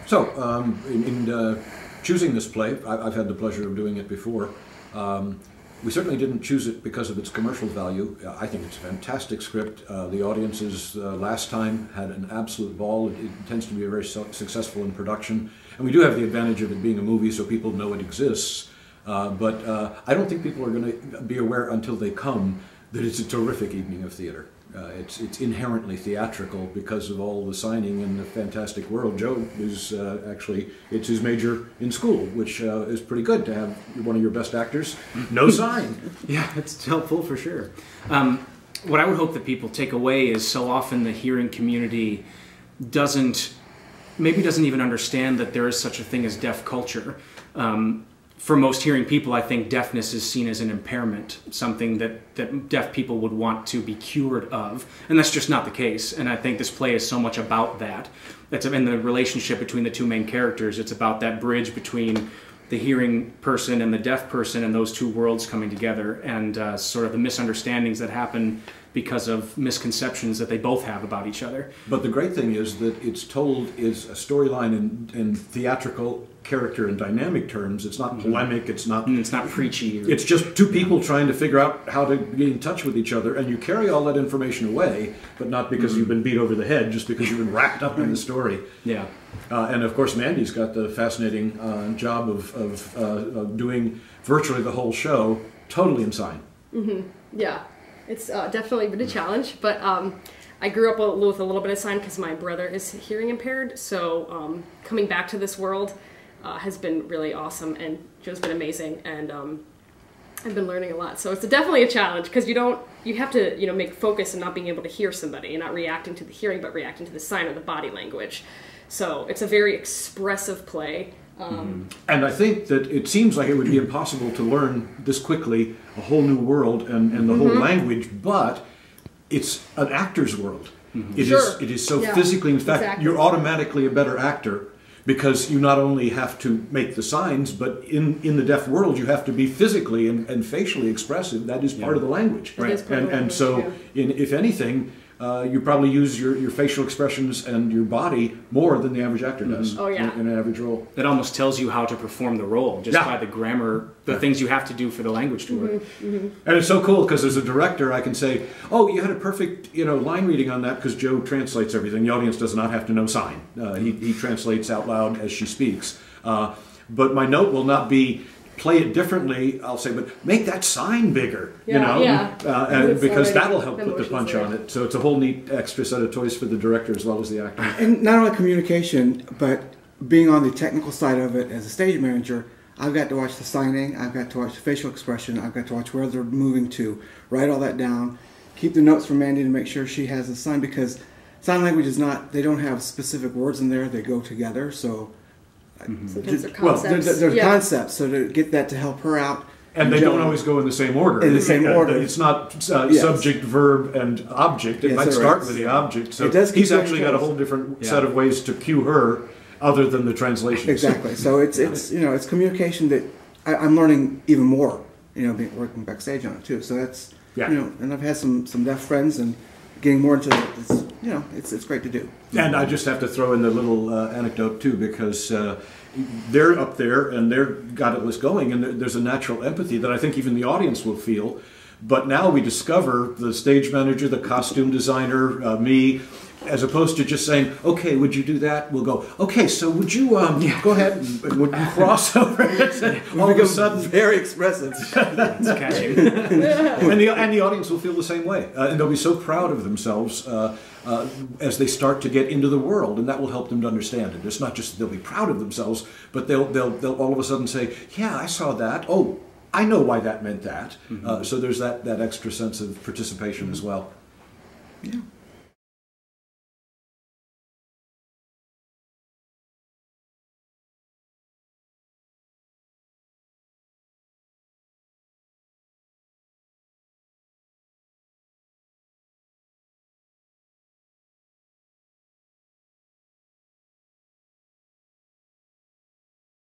So, in choosing this play, I've had the pleasure of doing it before. We certainly didn't choose it because of its commercial value. I think it's a fantastic script. The audiences last time had an absolute ball. It tends to be very successful in production. And we do have the advantage of it being a movie, so people know it exists. But I don't think people are going to be aware until they come that it's a terrific evening of theater. It's inherently theatrical because of all the signing and the fantastic world. Joe is actually, it's his major in school, which is pretty good to have one of your best actors, no sign. Yeah, it's helpful for sure. What I would hope that people take away is so often the hearing community maybe doesn't even understand that there is such a thing as deaf culture. For most hearing people, I think deafness is seen as an impairment, something that deaf people would want to be cured of, and that's just not the case. And I think this play is so much about that. It's in the relationship between the two main characters. It's about that bridge between the hearing person and the deaf person and those two worlds coming together, and sort of the misunderstandings that happen because of misconceptions that they both have about each other. But the great thing is that it's told is a storyline in theatrical character and dynamic terms. It's not polemic, it's not preachy. It's just two people trying to figure out how to get in touch with each other, and you carry all that information away, but not because you've been beat over the head, just because you've been wrapped up in the story. Yeah. And of course Mandy's got the fascinating job of doing virtually the whole show totally in sign. Yeah. It's definitely been a challenge, but I grew up with a little bit of sign because my brother is hearing impaired, so coming back to this world has been really awesome, and Joe's been amazing, and I've been learning a lot. So it's definitely a challenge because you have to make focus and not being able to hear somebody and not reacting to the hearing, but reacting to the sign or the body language. So it's a very expressive play. And I think that it seems like it would be impossible to learn this quickly a whole new world and the whole language, but it's an actor's world. It is so physically, in fact, you're automatically a better actor because you not only have to make the signs, but in the deaf world you have to be physically and facially expressive. That is part of the language. Right. And so, if anything, you probably use your facial expressions and your body more than the average actor does in an average role. It almost tells you how to perform the role just by the grammar, the things you have to do for the language to work. And it's so cool because as a director I can say, oh, you had a perfect line reading on that because Joe translates everything. The audience does not have to know sign. He translates out loud as she speaks. But my note will not be play it differently. I'll say, but make that sign bigger, because that'll help put the punch on it. So it's a whole neat extra set of toys for the director as well as the actor. And not only communication, but being on the technical side of it as a stage manager, I've got to watch the signing, I've got to watch the facial expression, I've got to watch where they're moving to, write all that down, keep the notes for Mandy to make sure she has the sign, because sign language is not, they don't have specific words in there, they go together, so sometimes they're concepts. There's concepts, so to get that to help her out. And they don't always go in the same order. In the same order. It's not subject, verb, and object. It might start with the object. So he's actually got a whole different set of ways to cue her other than the translations. Exactly. So it's it's communication that I'm learning even more, working backstage on it too. So that's, and I've had some deaf friends and getting more into it, it's great to do. And I just have to throw in the little anecdote too, because they're up there and they've got it was going, and there's a natural empathy that I think even the audience will feel. But now we discover the stage manager, the costume designer, me, as opposed to just saying, okay, would you do that? We'll go, okay, so would you go ahead and would you cross over it? All of a sudden, very expressive. That's catchy. and the audience will feel the same way. And they'll be so proud of themselves as they start to get into the world, and that will help them to understand it. It's not just that they'll be proud of themselves, but they'll all of a sudden say, yeah, I saw that. Oh, I know why that meant that. So there's that extra sense of participation as well. Yeah.